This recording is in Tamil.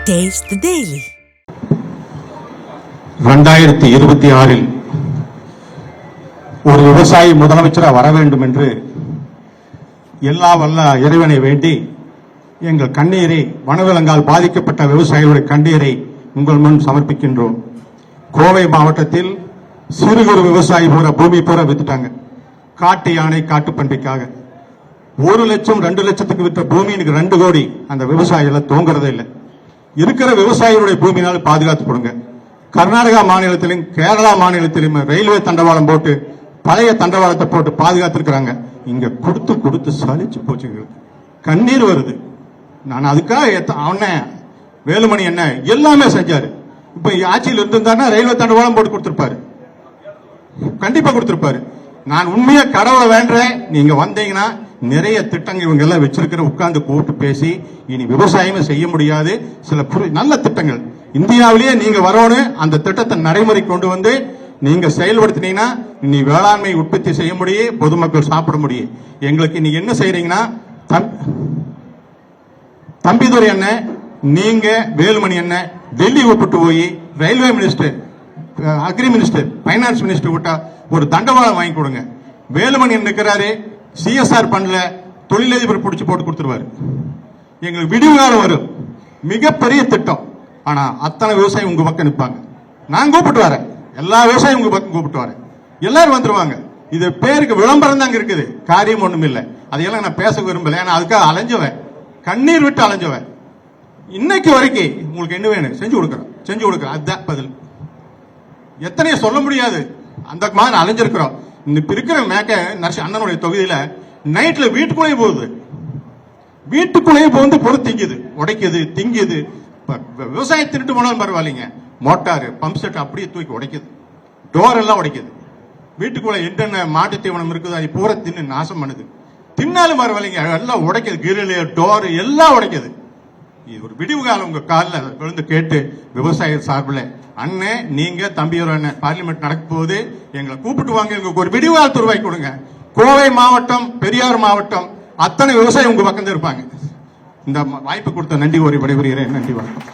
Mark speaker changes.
Speaker 1: Taste the Daily.
Speaker 2: 2026 ஒரு விவசாயி முதலமைச்சராக வர வேண்டும் என்று எல்லா வல்ல இறைவனை வேண்டி எங்கள் கண்ணீரை வனவிலங்கால் பாதிக்கப்பட்ட விவசாயிகளுடைய கண்ணீரை உங்கள் முன் சமர்ப்பிக்கின்றோம். கோவை மாவட்டத்தில் சிறு குறு விவசாயி பூரா பூமி பூரா வித்துட்டாங்க. காட்டு யானை காட்டுப்பன்றிக்காக 1 லட்சம் 2 லட்சத்துக்கு விற்ற பூமி எனக்கு 2 கோடி. அந்த விவசாயிகள் தூங்குறதே இல்லை. இருக்கிற விவசாயிகளுடைய பூமியினால் பாதுகாத்து கொடுங்க. கர்நாடகா மாநிலத்திலும் கேரளா மாநிலத்திலும் ரயில்வே தண்டவாளம் போட்டு பழைய தண்டவாளத்தை போட்டு பாதுகாத்திருக்கிறாங்க. இங்க கொடுத்து கொடுத்து சலிச்சு போச்சு, கண்ணீர் வருது. நான் அதுக்காக அவன் வேலுமணி என்ன எல்லாமே செஞ்சாரு. இப்ப ஆட்சியில் இருந்திருந்தாருன்னா ரயில்வே தண்டவாளம் போட்டு கொடுத்திருப்பாரு, கண்டிப்பா கொடுத்திருப்பாரு. நான் உண்மையா கடவுளை வேண்டேன். நீங்க வந்தீங்கன்னா நிறைய திட்டங்கள் இவங்க எல்லாம் வச்சிருக்கிற உட்கார்ந்து கூப்பிட்டு பேசி இனி விவசாயமே செய்ய முடியாது. சில நல்ல திட்டங்கள் இந்தியாவிலேயே நீங்க வரணும். அந்த திட்டத்தை நடைமுறை கொண்டு வந்து நீங்க செயல்படுத்தினீங்கன்னா இனி வேளாண்மை உற்பத்தி செய்ய முடியும், பொதுமக்கள் சாப்பிட முடியும். எங்களுக்கு நீங்க என்ன செய்யறீங்கன்னா தம்பிதுரை அண்ணன் நீங்க வேலுமணி அண்ணன் டெல்லி கூப்பிட்டு போய் railway minister, agri minister, finance minister விட்டா ஒரு தண்டவாளம் வாங்கி கொடுங்க. வேலுமணி இருக்கிறாரு, சிஎஸ்ஆர் பண்ணல, தொழிலதிபர் பிடிச்சி போட்டு கொடுத்துருவாரு. எங்களுக்கு விடிவு காலம் வரும், மிகப்பெரிய திட்டம். ஆனா அத்தனை விவசாயம் உங்க பக்கம் நிற்பாங்க. நான் கூப்பிட்டு வரேன், எல்லா விவசாயம் உங்க பக்கம் கூப்பிட்டு வரேன், எல்லாரும் வந்துருவாங்க. இது பேருக்கு விளம்பரம் தாங்க இருக்குது, காரியம் ஒண்ணும் இல்லை. அதையெல்லாம் நான் பேச விரும்பல. ஏன்னா அதுக்காக அலைஞ்சவன், கண்ணீர் விட்டு அலைஞ்சவன். இன்னைக்கு வரைக்கும் உங்களுக்கு என்ன வேணும் செஞ்சு கொடுக்குறோம். அதுதான் பதில். எத்தனையோ சொல்ல முடியாது, அந்த மாதிரி அலைஞ்சிருக்கிறோம். இன்னைக்கு இருக்கிற மேக்க நரசி அண்ணனுடைய தொகுதியில நைட்ல வீட்டுக்குள்ளேயே போகுது, வீட்டுக்குள்ளேயே போந்து பொருள் திங்குது, உடைக்குது, திங்குது. விவசாய திருட்டு போனாலும் பரவாயில்லைங்க, மோட்டாரு பம்ப் செட் அப்படியே தூக்கி உடைக்குது, டோர் எல்லாம் உடைக்குது. வீட்டுக்குள்ள என்னென்ன மாட்டு தீவனம் இருக்குது அது பூரா தின்னு நாசம் பண்ணுது. தின்னாலும் பரவாயில்லைங்க, எல்லாம் உடைக்குது, கிரில் டோர் எல்லாம் உடைக்குது. இது ஒரு விடிவு காலம் உங்க காலில் விழுந்து கேட்டு விவசாய சார்பில் அண்ணே நீங்க தம்பியோர் அண்ணன் பார்லிமெண்ட் நடக்க போகுது, எங்களை கூப்பிட்டு வாங்க, எங்களுக்கு ஒரு விடிவு காலத்தை உருவாக்கி கொடுங்க. கோவை மாவட்டம், பெரியார் மாவட்டம் அத்தனை விவசாயம் உங்க பக்கம் இருப்பாங்க. இந்த வாய்ப்பு கொடுத்த நன்றி கூறி விடைபெறுகிறேன். நன்றி, வணக்கம்.